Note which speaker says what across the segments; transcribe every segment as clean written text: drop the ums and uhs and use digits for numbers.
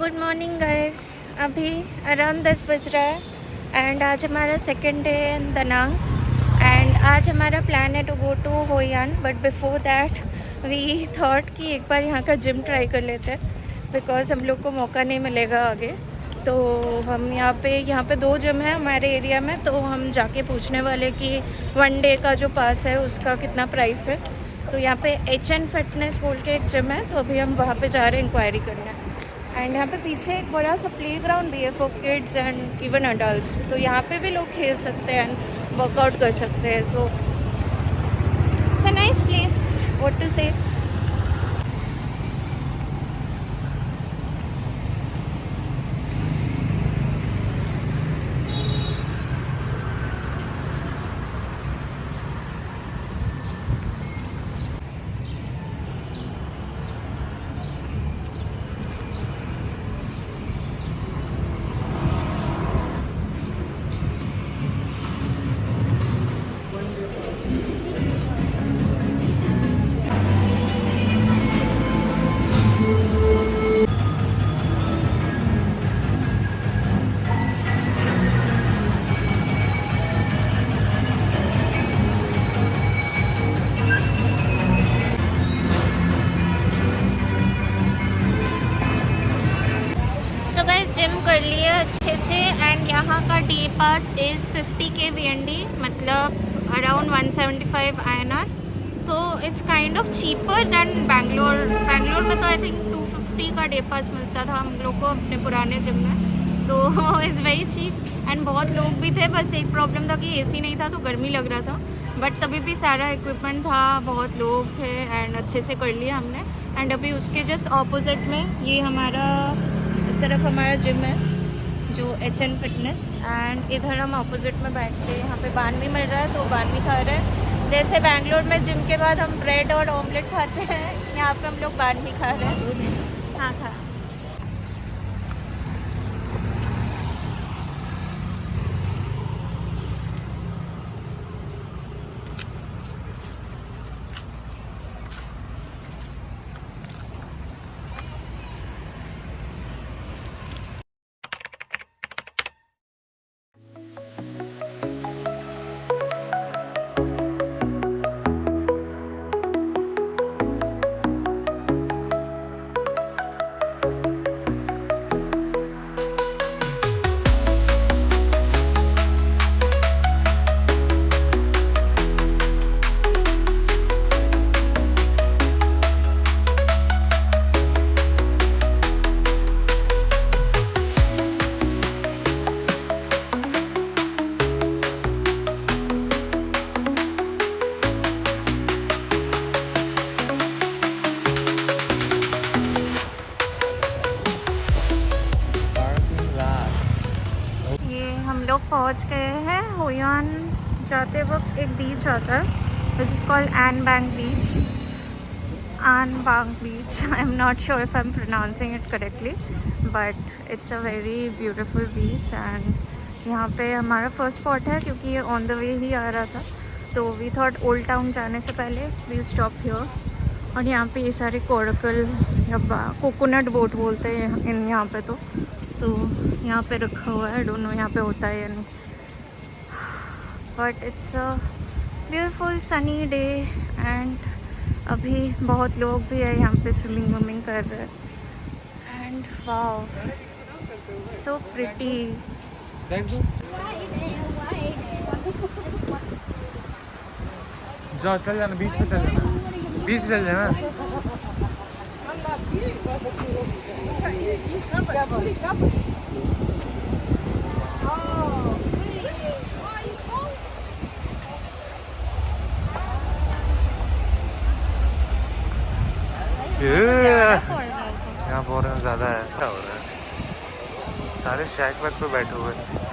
Speaker 1: Good morning guys. अभी around 10 बज रहा है एंड आज हमारा second day in Da Nang and आज हमारा प्लान है to go to Hoi An, but before that we thought कि एक बार यहाँ का जिम ट्राई कर लेते हैं बिकॉज़ हम लोग को मौका नहीं मिलेगा आगे। तो हम यहाँ पे 2 जिम है हमारे एरिया में, तो हम जाके पूछने वाले कि 1 डे का जो पास है उसका कितना प्राइस है। तो यहाँ पे HN फिटनेस बोल के एक जिम है, तो अभी हम वहाँ पे जा रहे हैं इंक्वायरी करने। एंड यहाँ पे पीछे एक बड़ा सा प्ले ग्राउंड भी है for kids and even adults, तो यहाँ पे भी लोग खेल सकते हैं एंड वर्कआउट कर सकते हैं। So it's a nice place, what to say. So guys gym कर लिए अच्छे से एंड यहाँ का डे पास इज़ 50 के VND, मतलब अराउंड 175 INR। तो it's kind of cheaper then Bangalore में तो आई थिंक 250 का डे पास मिलता था हम लोग को अपने पुराने जिम में, तो इट्स वेरी चीप एंड बहुत लोग भी थे। बस एक प्रॉब्लम था कि AC नहीं था तो गर्मी लग रहा था, बट तभी भी सारा इक्विपमेंट था, बहुत लोग थे एंड अच्छे से कर लिया हमने। एंड अभी उसके जस्ट ऑपोजिट में ये हमारा इस तरफ हमारा जिम है जो HN फिटनेस, एंड इधर हम ऑपोजिट में बैठ के यहाँ पे बान भी मिल रहा है, तो बान भी खा रहे हैं। जैसे बैंगलोर में जिम के बाद हम ब्रेड और ऑमलेट खाते हैं, यहाँ पे हम लोग बान भी खा रहे हैं। हाँ खा। हम लोग पहुंच गए हैं होयान। जाते वक्त एक बीच आता है which is called an bank beach. I am not sure if I am pronouncing it correctly, but it's a very beautiful beach. And यहाँ पे हमारा फर्स्ट स्पॉट है क्योंकि ये ऑन द वे ही आ रहा था, तो वी थॉट ओल्ड टाउन जाने से पहले वी स्टॉप हियर। और यहाँ पे ये सारे कोरकल या कोकोनट बोट बोलते हैं इन यहाँ पे, तो यहाँ पे रखा हुआ है। डोंट नो यहाँ पे होता है या नहीं, but it's a beautiful sunny day and अभी बहुत लोग भी है यहाँ पे स्विमिंग कर रहे हैं एंड वाओ सो प्रिटी।
Speaker 2: जाओ चल जाना, बीच पे चल जाना, बीच पे चल जाना। यहाँ बहुत ज़्यादा है, क्या हो रहा है? सारे शैक वैक पे बैठे हुए हैं।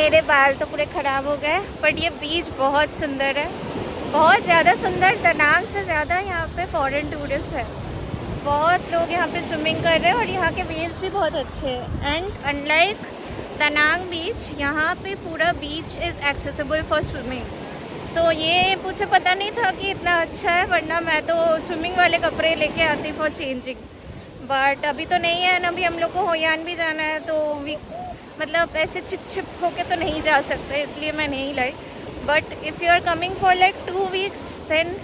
Speaker 1: मेरे बाल तो पूरे ख़राब हो गए, बट ये बीच बहुत सुंदर है, बहुत ज़्यादा सुंदर। दनांग से ज़्यादा यहाँ पे फॉरेन टूरिस्ट है, बहुत लोग यहाँ पे स्विमिंग कर रहे हैं और यहाँ के वेव्स भी बहुत अच्छे हैं। एंड अनलाइक दनांग बीच, यहाँ पे पूरा beach is accessible for swimming. So ये मुझे पता नहीं था कि इतना अच्छा है, वरना मैं तो स्विमिंग वाले कपड़े लेके आती फॉर चेंजिंग, बट अभी तो नहीं है। अभी हम लोग को होयान भी जाना है, तो मतलब ऐसे चिप चिप होके तो नहीं जा सकते, इसलिए मैं नहीं लाई। But if you are coming for like 2 weeks, then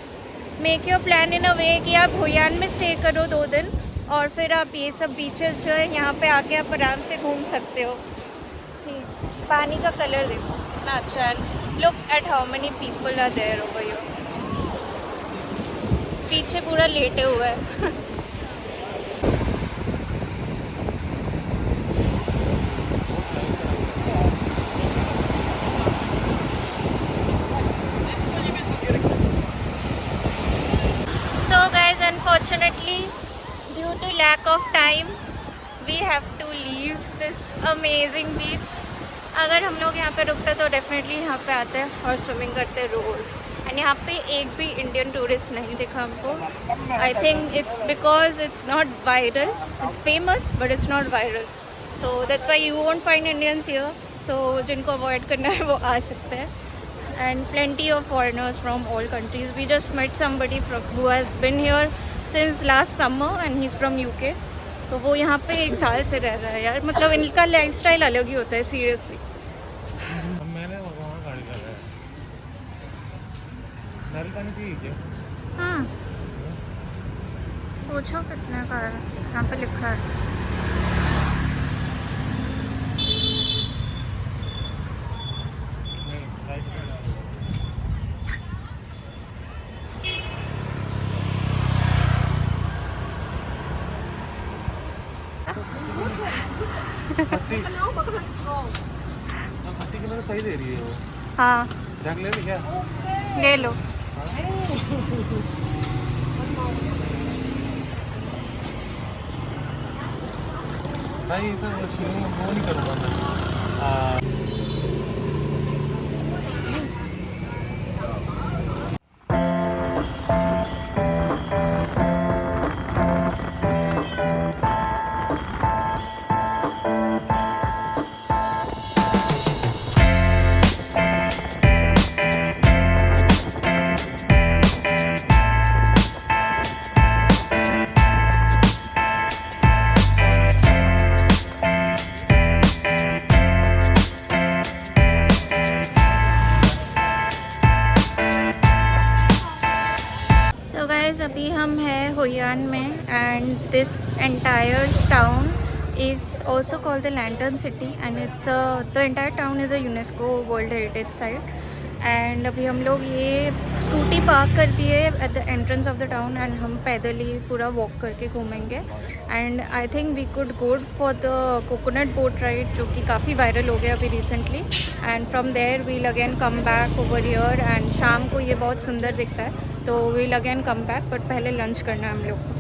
Speaker 1: make your plan in a way कि आप होयान में स्टे करो 2 दिन, और फिर आप ये सब बीचेस जो है यहाँ पे आके आप आराम से घूम सकते हो। सी पानी का कलर देखो कितना अच्छा है। Look at how many people are there over here. पीछे पूरा लेटे हुआ है। Unfortunately, due to lack of time, we have to leave this amazing beach. अगर हम लोग यहाँ पे रुकते तो डेफिनेटली यहाँ पे आते हैं और स्विमिंग करते रोज़। एंड यहाँ पे एक भी इंडियन टूरिस्ट नहीं दिखा हमको। I think it's because it's not viral, it's famous but it's not viral, so that's why you won't find Indians here. So जिनको अवॉइड करना है वो आ सकते हैं। And plenty of foreigners from all countries. We just met somebody who has been here since last summer and he's from UK. तो वो यहाँ पे 1 साल से रह रहा है यार। मतलब इनका लाइफस्टाइल अलग ही होता है सीरियसली।
Speaker 2: मैंने वहाँ गाड़ी लगा है। नारियल पानी चाहिए क्या?
Speaker 1: हाँ, पूछो कितने का है, यहाँ पे लिखा है।
Speaker 2: खट्टी की सही दे रही है वो।
Speaker 1: हाँ,
Speaker 2: जग ले क्या?
Speaker 1: ले लो।
Speaker 2: नहीं सर, वो नहीं करूँगा मैं।
Speaker 1: अभी हम हैं होयान में, and this entire town is also called the Lantern City, and it's the entire town is a UNESCO World Heritage Site. And अभी हम लोग ये स्कूटी पार्क कर दिए at the entrance of the town, and हम पैदल ही पूरा वॉक करके घूमेंगे। And I think we could go for the coconut boat ride, जो कि काफ़ी वायरल हो गया अभी recently. And from there we'll again come back over here, and शाम को ये बहुत सुंदर दिखता है, तो we'll again come back, but पहले लंच करना है हम लोग को।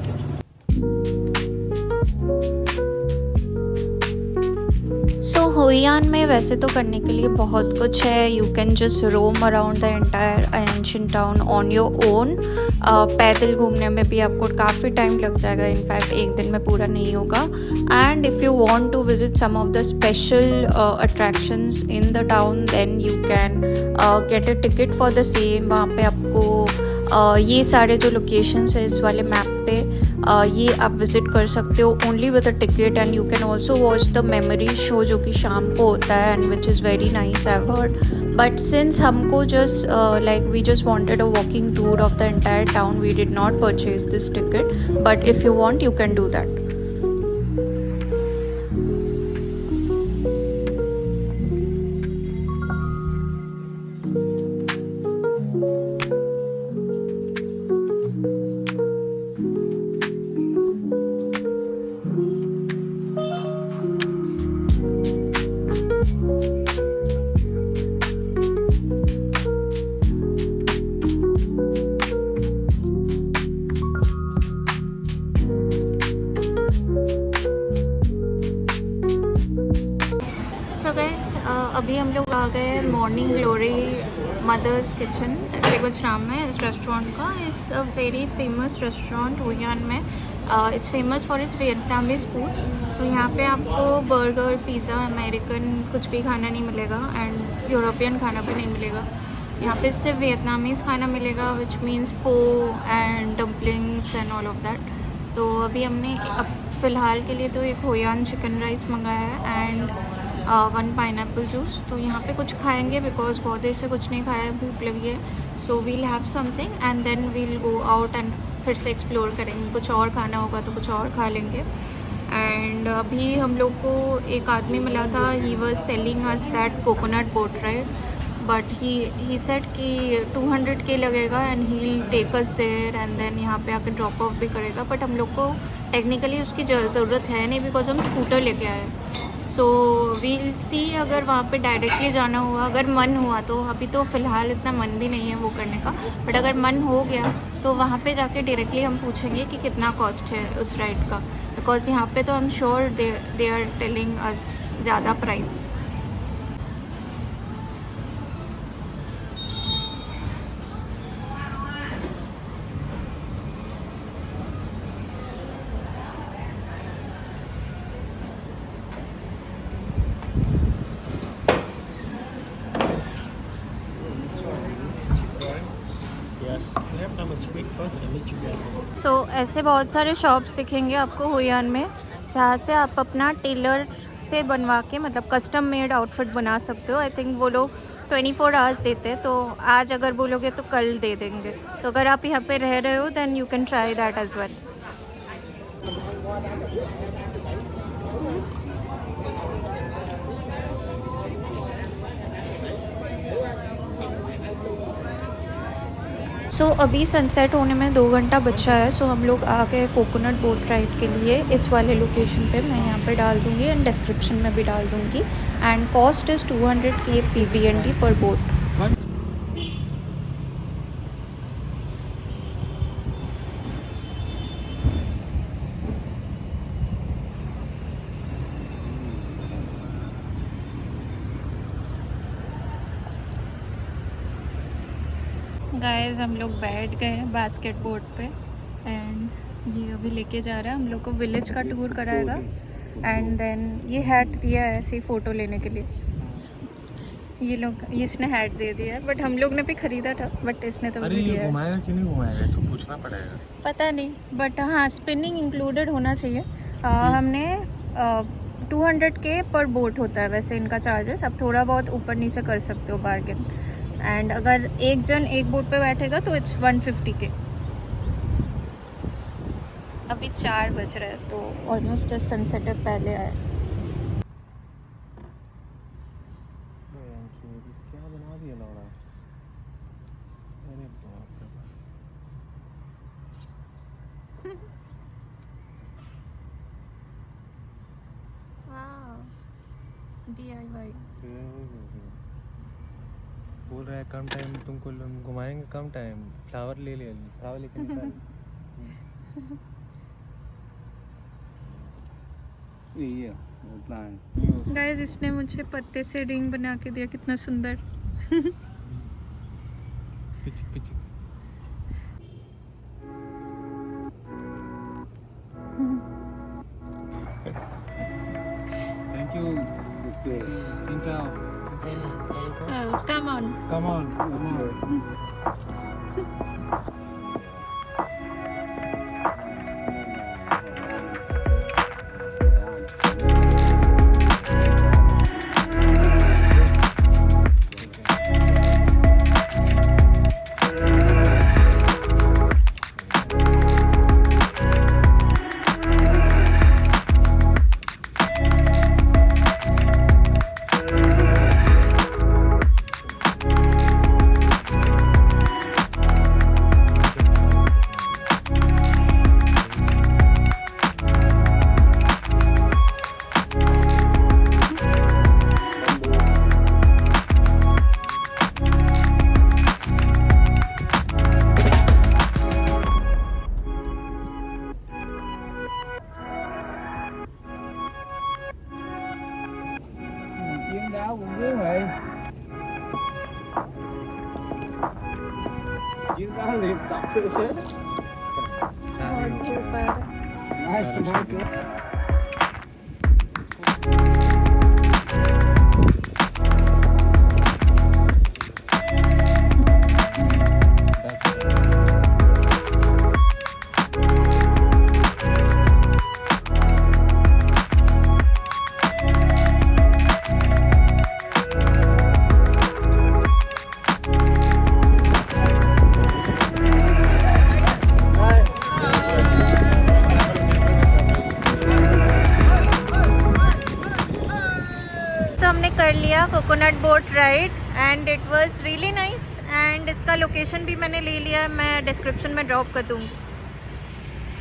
Speaker 1: सो होयान में वैसे तो करने के लिए बहुत कुछ है। You can just roam around the entire ancient town on your own. पैदल घूमने में भी आपको काफ़ी टाइम लग जाएगा, इनफैक्ट एक दिन में पूरा नहीं होगा। And if you want to visit some of the special attractions in the town, then you can get a ticket for the same. वहाँ पे आपको ये सारे जो लोकेशंस है इस वाले मैप पे ये आप विज़िट कर सकते हो only with a ticket. And you can also watch the memory show जो कि शाम को होता है, and which is very nice I heard. But since हमको just like we just wanted a walking tour of the entire town, we did not purchase this ticket, but if you want you can do that. अभी हम लोग आ गए morning glory mother's kitchen, ऐसे कुछ नाम है इस रेस्टोरेंट का। It's a very famous restaurant Hoi An में। It's famous for its Vietnamese food. तो यहाँ पे आपको बर्गर, पिज़्ज़ा, अमेरिकन कुछ भी खाना नहीं मिलेगा एंड यूरोपियन खाना भी नहीं मिलेगा। यहाँ पे सिर्फ वियतनामीज़ खाना मिलेगा, which means pho and dumplings and all of that. तो अभी हमने अब फ़िलहाल के लिए तो एक होयान चिकन राइस मंगाया है एंड 1 पाइनएप्पल जूस। तो यहाँ पे कुछ खाएंगे बिकॉज बहुत देर से कुछ नहीं खाया है, भूख लगी है। So we'll have something and then we'll go out and फिर से एक्सप्लोर करेंगे। कुछ और खाना होगा तो कुछ और खा लेंगे। एंड अभी हम लोग को एक आदमी मिला था, he was selling us that coconut boat ride, but he said कि 200K लगेगा and he take us there and then यहाँ पे आकर ड्रॉप ऑफ भी करेगा। बट हम लोग को टेक्निकली उसकी ज़रूरत है नहीं बिकॉज हम स्कूटर लेके आए। सो वील सी अगर वहाँ पे डायरेक्टली जाना हुआ, अगर मन हुआ तो। अभी तो फ़िलहाल इतना मन भी नहीं है वो करने का, बट अगर मन हो गया तो वहाँ पे जाके डायरेक्टली हम पूछेंगे कि कितना कॉस्ट है उस राइड का। बिकॉज यहाँ पे तो I am sure they are telling us ज़्यादा प्राइस। सो ऐसे बहुत सारे शॉप्स दिखेंगे आपको हुयान में, जहाँ से आप अपना टेलर से बनवा के मतलब कस्टम मेड आउटफिट बना सकते हो। आई थिंक वो लोग 24 आवर्स देते हैं, तो आज अगर बोलोगे तो कल दे देंगे। तो अगर आप यहाँ पे रह रहे हो then you can try that as well. So अभी सनसेट होने में 2 घंटा बचा है। सो हम लोग आ गए कोकोनट बोट राइड के लिए इस वाले लोकेशन पे। मैं यहाँ पे डाल दूँगी एंड डिस्क्रिप्शन में भी डाल दूँगी। And cost is 200K PVND पर बोट। गाइस हम लोग बैठ गए हैं बास्केट बोर्ड पे एंड ये अभी लेके जा रहा है हम लोग को, विलेज का टूर कराएगा। एंड देन ये हैट दिया है ऐसे ही फ़ोटो लेने के लिए। ये लोग इसने हैट दे दिया है, बट हम लोग ने भी ख़रीदा था, बट इसने तो भी दिया है।
Speaker 2: घुमाएगा कि नहीं घुमाएगा इसको पूछना पड़ेगा,
Speaker 1: पता नहीं, बट हाँ स्पिनिंग इंक्लूडेड होना चाहिए। हमने 200K पर बोट होता है वैसे इनका चार्जेस। अब थोड़ा बहुत ऊपर नीचे कर सकते हो बार्गेन। एंड अगर एक जन एक बोट पे बैठेगा तो इट्स 150K। अभी 4 बज रहे हैं तो ऑलमोस्ट जस्ट सनसेट पहले आए।
Speaker 2: क्या बना दिया लौड़ा। अरे बाप रे
Speaker 1: DIY
Speaker 2: बोल रहा है कम टाइम तुमको घुमाएंगे, कम टाइम फ्लावर ले लिया, फ्लावर लेके निकाल।
Speaker 1: गाइस इसने मुझे पत्ते से रिंग बना के दिया, कितना सुंदर।
Speaker 2: पिचिक पिचिक। Thank you.
Speaker 1: Come on.
Speaker 2: Come on, come on.
Speaker 1: बहुत धूप है। तो हमने कर लिया coconut boat ride and it was really nice and इसका लोकेशन भी मैंने ले लिया है, मैं डिस्क्रिप्शन में ड्रॉप कर दूँगी।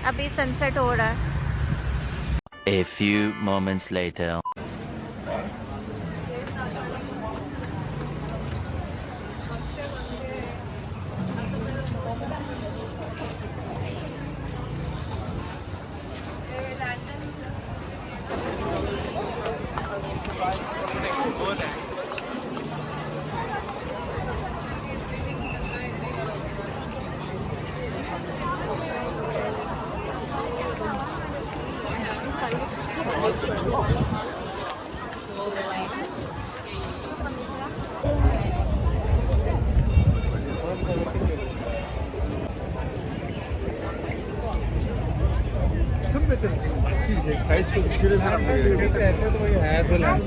Speaker 1: अभी सनसेट हो रहा है।
Speaker 3: A few moments later.
Speaker 2: 선배들은 지금 마치 이제 사회적 지른 사람들이 그때 해도 애들 안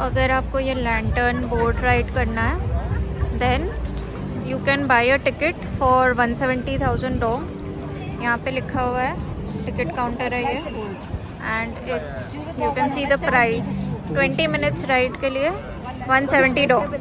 Speaker 1: अगर आपको ये लैंटर्न बोट राइड करना है then you can buy a ticket for 170,000 dong. यहाँ पे लिखा हुआ है, टिकट काउंटर है ये and it's you can see the price. 20 minutes ride के लिए 170 डॉग।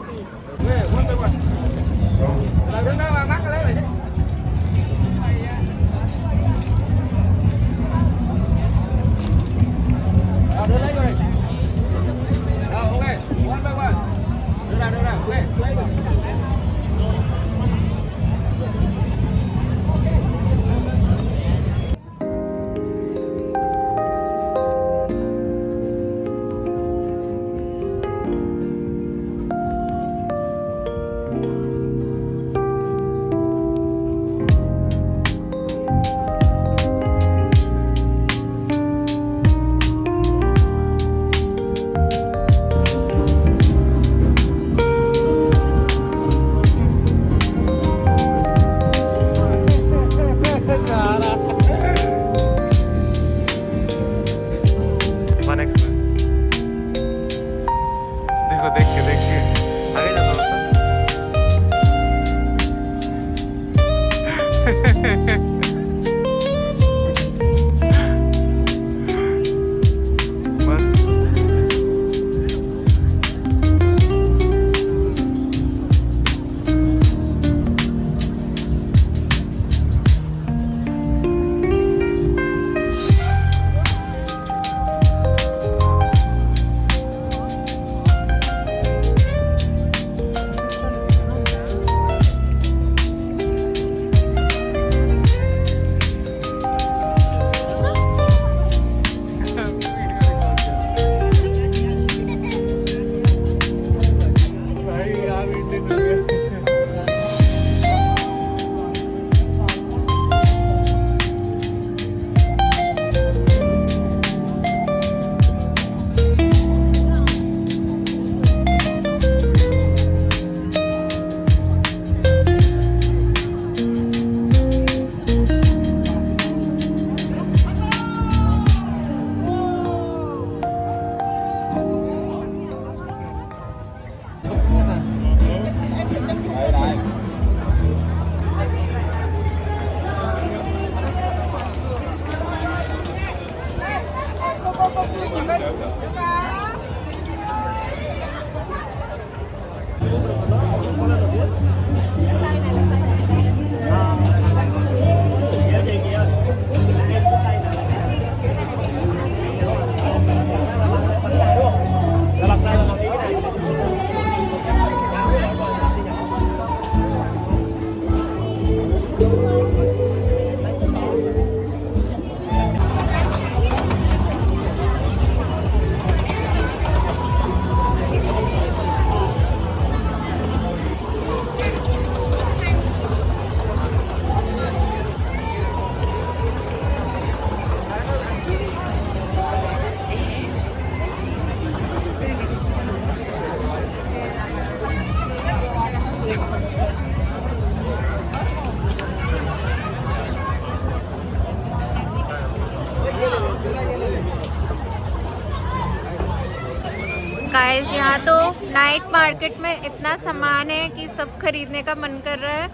Speaker 1: गाइस यहाँ तो नाइट मार्केट में इतना सामान है कि सब खरीदने का मन कर रहा है,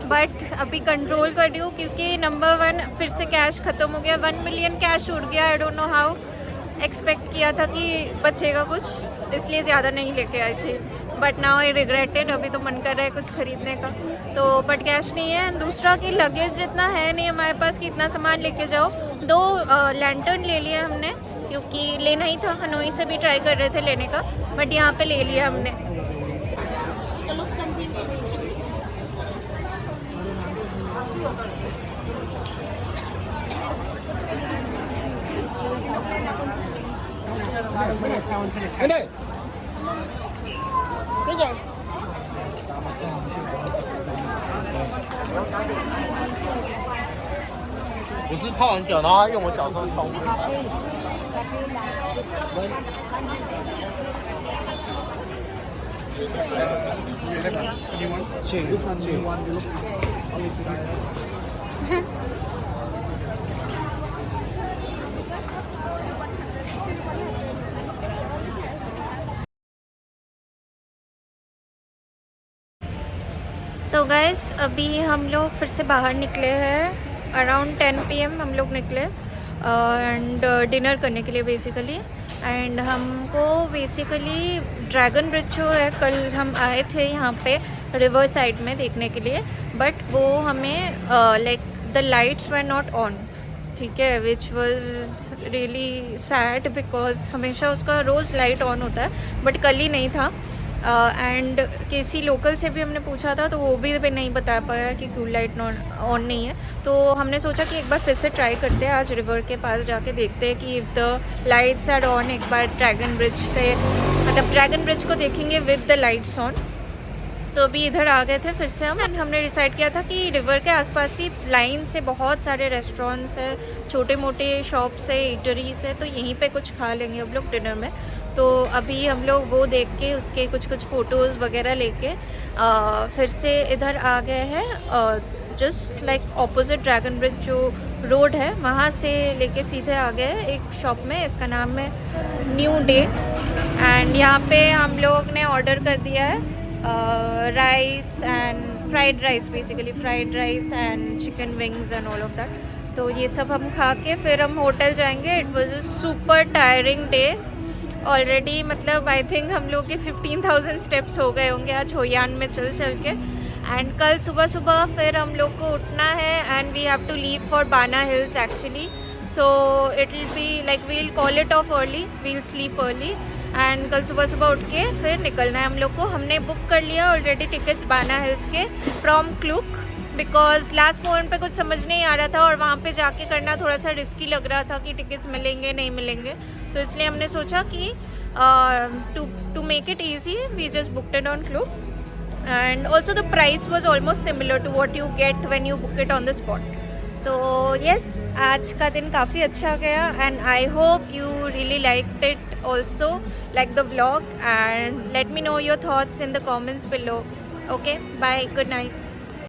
Speaker 1: बट अभी कंट्रोल कर रही हूँ क्योंकि नंबर 1 फिर से कैश ख़त्म हो गया। 1 मिलियन कैश उड़ गया। I don't know how. Expect किया था कि बचेगा कुछ, इसलिए ज़्यादा नहीं लेके आई थी, बट नाउ आई रिग्रेटेड। अभी तो मन कर रहा है कुछ खरीदने का, तो बट कैश नहीं है। दूसरा कि लगेज इतना है नहीं हमारे पास कि इतना सामान लेके जाओ। 2 लैंटर्न ले लिया हमने क्योंकि लेना ही था। हनोई से भी ट्राई कर रहे थे लेने का, बट यहाँ पे ले लिया हमने। ठीक है।
Speaker 4: 我是泡完脚，然后他用我脚上冲。
Speaker 1: सो गाइस अभी हम लोग फिर से बाहर निकले हैं। अराउंड 10 PM हम लोग निकले एंड डिनर करने के लिए बेसिकली। एंड हमको बेसिकली ड्रैगन ब्रिज जो है, कल हम आए थे यहाँ पे रिवर साइड में देखने के लिए, बट वो हमें like the lights were not on, ठीक है, which was really sad because हमेशा उसका रोज़ लाइट ऑन होता है, बट कल ही नहीं था। एंड किसी लोकल से भी हमने पूछा था तो वो भी नहीं बता पाया कि क्यों लाइट ऑन नहीं है। तो हमने सोचा कि एक बार फिर से ट्राई करते हैं, आज रिवर के पास जाके देखते हैं कि if the lights are on. एक बार ड्रैगन ब्रिज पे, मतलब ड्रैगन ब्रिज को देखेंगे विद द लाइट्स ऑन। तो अभी इधर आ गए थे फिर से हम, एंड हमने डिसाइड किया था कि रिवर के आसपास ही लाइन से बहुत सारे रेस्टोरेंट्स हैं, छोटे मोटे शॉप्स है, ईटरीज है, तो यहीं पे कुछ खा लेंगे हम लोग डिनर में। तो अभी हम लोग वो देख के उसके कुछ फ़ोटोज़ वगैरह लेके फिर से इधर आ गए हैं। Just like opposite dragon bridge जो रोड है वहाँ से लेके सीधे आ गए हैं एक शॉप में, इसका नाम है न्यू डे। एंड यहाँ पे हम लोग ने ऑर्डर कर दिया है rice and fried rice, basically fried rice and chicken wings and all of that. तो ये सब हम खा के फिर हम होटल जाएंगे। It was a super tiring day already, मतलब आई थिंक हम लोग के 15,000 स्टेप्स हो गए होंगे आज होयान में चल के। एंड कल सुबह फिर हम लोग को उठना है and we have to leave for Bana Hills actually. So it will be like we will call it off early, we will sleep early and कल सुबह उठ के फिर निकलना है हम लोग को। हमने बुक कर लिया ऑलरेडी टिकट्स बाना हिल्स के from Klook, because last moment पे कुछ समझ नहीं आ रहा था और वहाँ पे जाके करना थोड़ा सा रिस्की लग रहा था कि टिकट्स मिलेंगे नहीं मिलेंगे। तो इसलिए हमने सोचा कि to make it easy we just booked it on Klook, and also the price was almost similar to what you get when you book it on the spot. तो यस, आज का दिन काफ़ी अच्छा गया and I hope you really liked it also, like the vlog, and let me know your thoughts in the comments below. Okay, bye, good night.